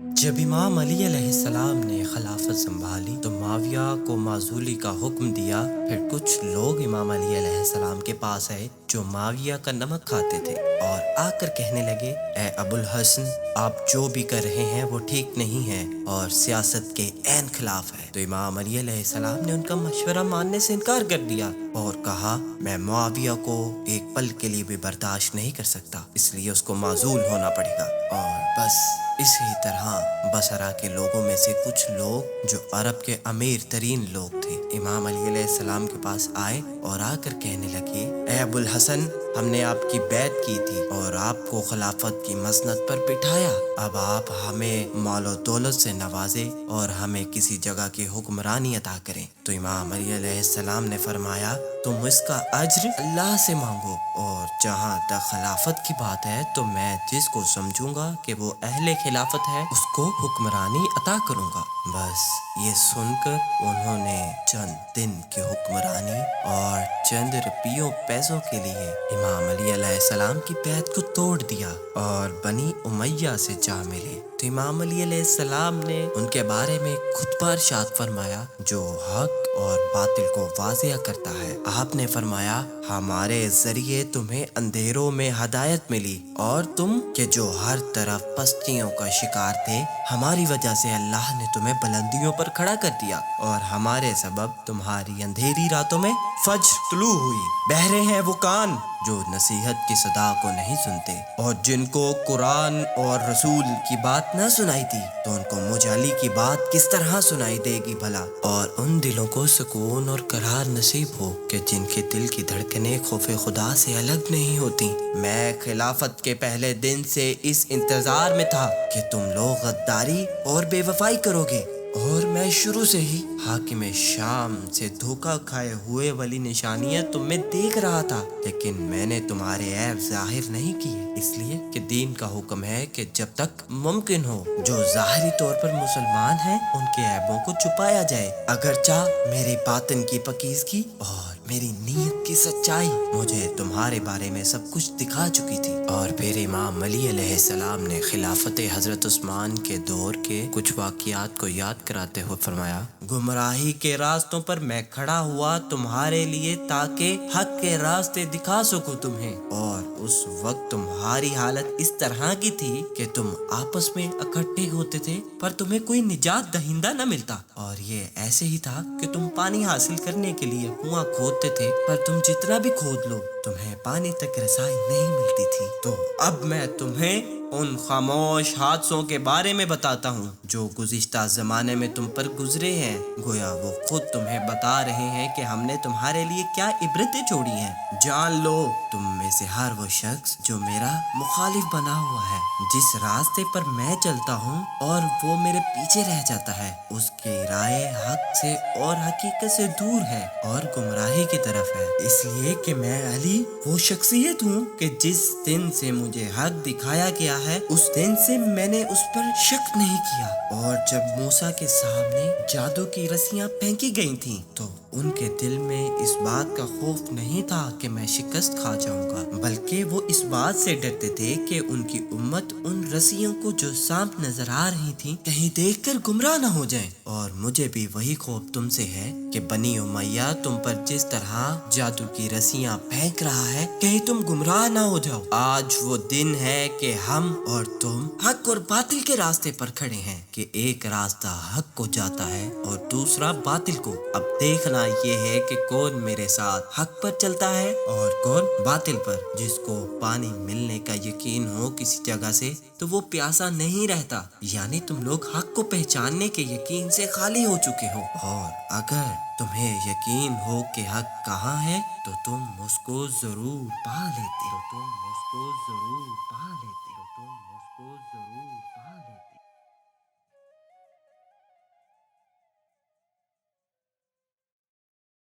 جب امام علی علیہ السلام نے خلافت سنبھالی تو معاویہ کو معزولی کا حکم دیا۔ پھر کچھ لوگ امام علی علیہ السلام کے پاس آئے جو معاویہ کا نمک کھاتے تھے اور آ کر کہنے لگے، اے ابو الحسن، آپ جو بھی کر رہے ہیں وہ ٹھیک نہیں ہے اور سیاست کے عین خلاف ہے۔ تو امام علی علیہ السلام نے ان کا مشورہ ماننے سے انکار کر دیا اور کہا، میں معاویہ کو ایک پل کے لیے بھی برداشت نہیں کر سکتا، اس لیے اس کو معزول ہونا پڑے گا۔ اور بس اسی طرح بصرہ کے لوگوں میں سے کچھ لوگ جو عرب کے امیر ترین لوگ تھے امام علی علیہ السلام کے پاس آئے اور آ کر کہنے لگے، اے ابو الحسن، ہم نے آپ کی بیعت کی تھی اور آپ کو خلافت کی مسند پر بٹھایا، اب آپ ہمیں مال و دولت سے نوازے اور ہمیں کسی جگہ کی حکمرانی عطا کریں۔ تو امام علی علیہ السلام نے فرمایا، تم اس کا اجر اللہ سے مانگو، اور جہاں تک خلافت کی بات ہے تو میں جس کو سمجھوں گا کہ وہ اہل خلافت ہے اس کو حکمرانی عطا کروں گا۔ بس یہ سن کر انہوں نے چند دن کی حکمرانی اور چند روپیوں پیسوں کے لیے امام علی علیہ السلام کی بیعت کو توڑ دیا اور بنی امیہ سے جا ملے۔ تو امام علی علیہ السلام نے ان کے بارے میں خطبہ ارشاد فرمایا جو حق اور باطل کو واضح کرتا ہے۔ آپ نے فرمایا، ہمارے ذریعے تمہیں اندھیروں میں ہدایت ملی اور تم کہ جو ہر طرف پستیوں کا شکار تھے، ہماری وجہ سے اللہ نے تمہیں بلندیوں پر کھڑا کر دیا اور ہمارے سبب تمہاری اندھیری راتوں میں فجر طلوع ہوئی۔ بہرے ہیں وہ کان جو نصیحت کی صدا کو نہیں سنتے، اور جن کو قرآن اور رسول کی بات نہ سنائی تھی تو ان کو مجھ علی کی بات کس طرح سنائی دے گی بھلا۔ اور ان دلوں کو سکون اور قرار نصیب ہو کہ جن کے دل کی دھڑکنیں خوف خدا سے الگ نہیں ہوتی۔ میں خلافت کے پہلے دن سے اس انتظار میں تھا کہ تم لوگ غداری اور بے وفائی کرو گے، اور میں شروع سے ہی حاکم شام سے دھوکہ کھائے ہوئے والی نشانیاں تم میں دیکھ رہا تھا، لیکن میں نے تمہارے عیب ظاہر نہیں کیے، اس لیے کہ دین کا حکم ہے کہ جب تک ممکن ہو جو ظاہری طور پر مسلمان ہیں ان کے عیبوں کو چھپایا جائے، اگرچہ میرے باطن کی پاکیزگی اور میری نیت کی سچائی مجھے تمہارے بارے میں سب کچھ دکھا چکی تھی۔ اور پھر امام علی علیہ السلام نے خلافت حضرت عثمان کے دور کے کچھ واقعات کو یاد کراتے ہوئے فرمایا، گمراہی کے راستوں پر میں کھڑا ہوا تمہارے لیے تاکہ حق کے راستے دکھا سکوں تمہیں، اور اس وقت تمہاری حالت اس طرح کی تھی کہ تم آپس میں اکٹھے ہوتے تھے پر تمہیں کوئی نجات دہندہ نہ ملتا، اور یہ ایسے ہی تھا کہ تم پانی حاصل کرنے کے لیے کنواں کھودتے تھے پر تم جتنا بھی کھود لو تمہیں پانی تک رسائی نہیں ملتی تھی۔ تو اب میں تمہیں ان خاموش حادثوں کے بارے میں بتاتا ہوں جو گزشتہ زمانے میں تم پر گزرے ہیں، گویا وہ خود تمہیں بتا رہے ہیں کہ ہم نے تمہارے لیے کیا عبرتیں چھوڑی ہیں۔ جان لو، تم میں سے ہر وہ شخص جو میرا مخالف بنا ہوا ہے، جس راستے پر میں چلتا ہوں اور وہ میرے پیچھے رہ جاتا ہے، اس کی رائے حق سے اور حقیقت سے دور ہے اور گمراہی کی طرف ہے، اس لیے کہ میں علی وہ شخصیت ہوں کہ جس دن سے مجھے حق دکھایا گیا ہے اس دن سے میں نے اس پر شک نہیں کیا۔ اور جب موسیٰ کے سامنے جادو کی رسیاں پھینکی گئی تھیں تو ان کے دل میں اس بات کا خوف نہیں تھا کہ میں شکست کھا جاؤں گا، بلکہ وہ اس بات سے ڈرتے تھے کہ ان کی امت ان رسیوں کو جو سانپ نظر آ رہی تھی کہیں دیکھ کر گمراہ نہ ہو جائیں۔ اور مجھے بھی وہی خوف تم سے ہے کہ بنی امیہ تم پر جس طرح جادو کی رسیاں پھینک رہا ہے کہیں تم گمراہ نہ ہو جاؤ۔ آج وہ دن ہے کہ ہم اور تم حق اور باطل کے راستے پر کھڑے ہیں، کہ ایک راستہ حق کو جاتا ہے اور دوسرا باطل کو۔ اب دیکھنا یہ ہے کہ کون میرے ساتھ حق پر چلتا ہے اور کون باطل پر۔ جس کو پانی ملنے کا یقین ہو کسی جگہ سے تو وہ پیاسا نہیں رہتا، یعنی تم لوگ حق کو پہچاننے کے یقین سے خالی ہو چکے ہو، اور اگر تمہیں یقین ہو کہ حق کہاں ہے تو تم اس کو ضرور پا لیتے ہو۔